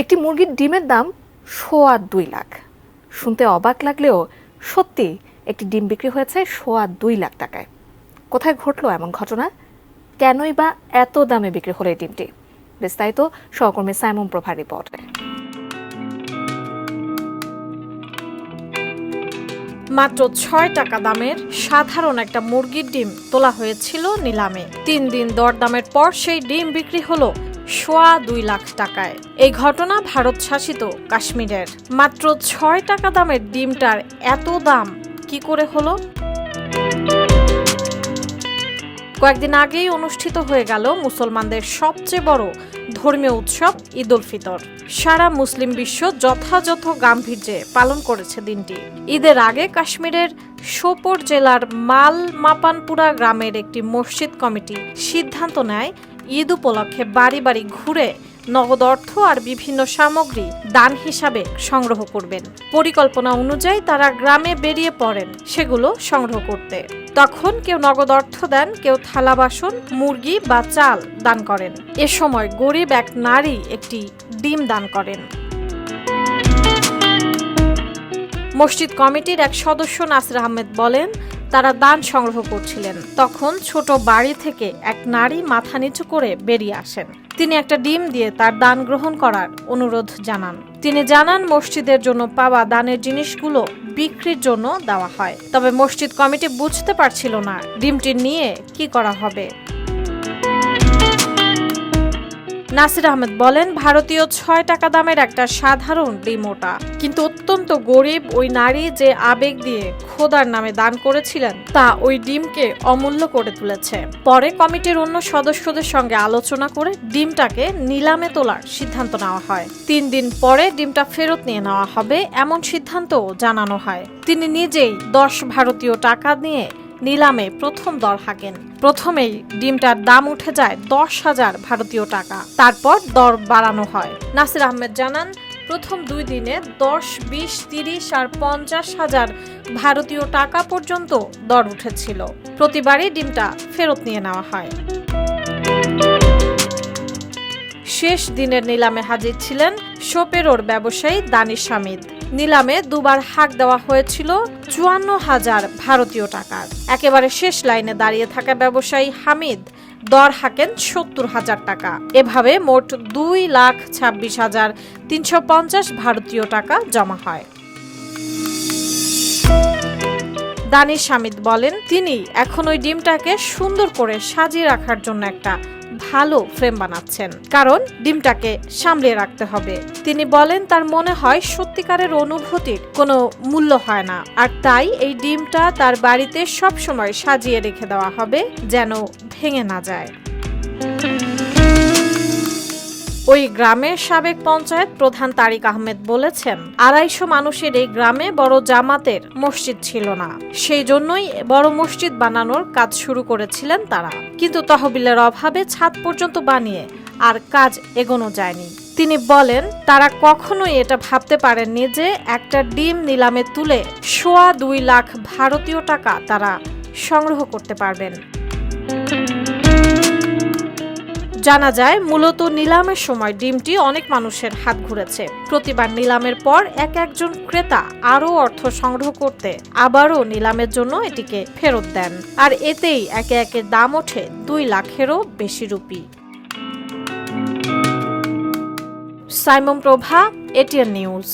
একটি মুরগির ডিমের দাম 2.25 লাখ। শুনতে অবাক লাগলেও সত্যি একটি ডিম বিক্রি হয়েছে 2.25 লাখ টাকায়। কোথায় ঘটলো এমন ঘটনা? কেনই বা এত দামে বিক্রি হলো এই ডিমটি? বিস্তারিত সহকর্মী সাইমন প্রভার রিপোর্টে। মাত্র 6 টাকা দামের সাধারণ একটা মুরগির ডিম তোলা হয়েছিল নিলামে। 3 দিন দরদামের পর সেই ডিম বিক্রি হলো 2.25 লাখ টাকায়। এই ঘটনা ভারত শাসিত কাশ্মীরের। মাত্র 6 টাকা দামের ডিমটার এত দাম কি করে হলো? কয়েকদিন আগেই অনুষ্ঠিত হয়ে গেল মুসলমানদের সবচেয়ে বড় ধর্মীয় উৎসব ঈদ উল ফিতর। সারা মুসলিম বিশ্ব যথাযথ গাম্ভীর্যে পালন করেছে দিনটি। ঈদের আগে কাশ্মীরের সোপোর জেলার মাল মাপানপুরা গ্রামের একটি মসজিদ কমিটি সিদ্ধান্ত নেয় ঈদ উপলক্ষে বাড়ি বাড়ি ঘুরে নগদ অর্থ আর বিভিন্ন সামগ্রী দান হিসাবে সংগ্রহ করবেন। পরিকল্পনা অনুযায়ী তারা গ্রামে বেরিয়ে পড়েন সেগুলো সংগ্রহ করতে। তখন কেউ নগদ অর্থ দেন, কেউ থালা বাসন, মুরগি বা চাল দান করেন। এ সময় গরিব এক নারী একটি ডিম দান করেন। মসজিদ কমিটির এক সদস্য নাসির আহমেদ বলেন, তারা দান সংগ্রহ করছিলেন। তখন ছোট বাড়ি থেকে এক নারী মাথা নিচু করে বেরিয়ে আসেন। তিনি একটা ডিম দিয়ে তার দান গ্রহণ করার অনুরোধ জানান। তিনি জানান, মসজিদের জন্য পাওয়া দানের জিনিসগুলো বিক্রির জন্য দেওয়া হয়। তবে মসজিদ কমিটি বুঝতে পারছিল না ডিমটি নিয়ে কি করা হবে। নাসির আহমেদ বলেন, ভারতীয় 6 টাকা দামের একটা সাধারণ ডিম ওটা, কিন্তু অত্যন্ত গরিব ওই নারী যে আবেগ দিয়ে খোদার নামে দান করেছিলেন তা ওই ডিমকে অমূল্য করে তুলেছে। পরে কমিটির অন্য সদস্যদের সঙ্গে আলোচনা করে ডিমটাকে নিলামে তোলার সিদ্ধান্ত নেওয়া হয়। 3 দিন পরে ডিমটা ফেরত নিয়ে নেওয়া হবে এমন সিদ্ধান্তও জানানো হয়। তিনি নিজেই 10 ভারতীয় টাকা নিয়ে নিলামে প্রথম দর হাঁকেন। প্রথমেই ডিমটার দাম উঠে যায় 10,000 ভারতীয় টাকা। তারপর দর বাড়ানো হয়। নাসির আহমেদ জানান, প্রথম 2 দিনে 10, 20, 30 আর 50,000 ভারতীয় টাকা পর্যন্ত দর উঠেছিল। প্রতিবারই ডিমটা ফেরত নিয়ে নেওয়া হয়। শেষ দিনের নিলামে হাজির ছিলেন সোপেরোর ব্যবসায়ী দানিশ হামিদ। নিলামে 2 বার হাঁক দেওয়া হয়েছিল 54,000 ভারতীয় টাকার। একেবারে শেষ লাইনে দাঁড়িয়ে থাকা ব্যবসায়ী হামিদ দর হাঁকেন 70,000 টাকা। এভাবে মোট 2,26,350 ভারতীয় টাকা জমা হয়। দানিশ হামিদ বলেন, তিনি এখন ওই ডিমটাকে সুন্দর করে সাজিয়ে রাখার জন্য একটা ভালো ফ্রেম বানাচ্ছেন, কারণ ডিমটাকে সামলে রাখতে হবে। তিনি বলেন, তার মনে হয় সত্যিকারের অনুভূতির কোনো মূল্য হয় না, আর তাই এই ডিমটা তার বাড়িতে সব সময় সাজিয়ে রেখে দেওয়া হবে যেন ভেঙে না যায়। ওই গ্রামের সাবেক পঞ্চায়েত প্রধান তারিক আহমেদ বলেছেন, 250 মানুষের এই গ্রামে বড় জামাতের মসজিদ ছিল না, সেই জন্যই বড় মসজিদ বানানোর কাজ শুরু করেছিলেন তারা। কিন্তু তহবিলের অভাবে ছাদ পর্যন্ত বানিয়ে আর কাজ এগোনো যায়নি। তিনি বলেন, তারা কখনোই এটা ভাবতে পারেননি যে একটা ডিম নিলামে তুলে 2.25 লাখ ভারতীয় টাকা তারা সংগ্রহ করতে পারবেন। জানা যায়, মূলত নিলামের সময় ডিমটি অনেক মানুষের হাত ঘুরেছে। প্রতিবার নিলামের পর একজন ক্রেতা আরও অর্থ সংগ্রহ করতে আবারও নিলামের জন্য এটিকে ফেরত দেন, আর এতেই একে একে দাম ওঠে 2 লাখেরও বেশি রুপি। সাইমন প্রভা, এটিএন নিউজ।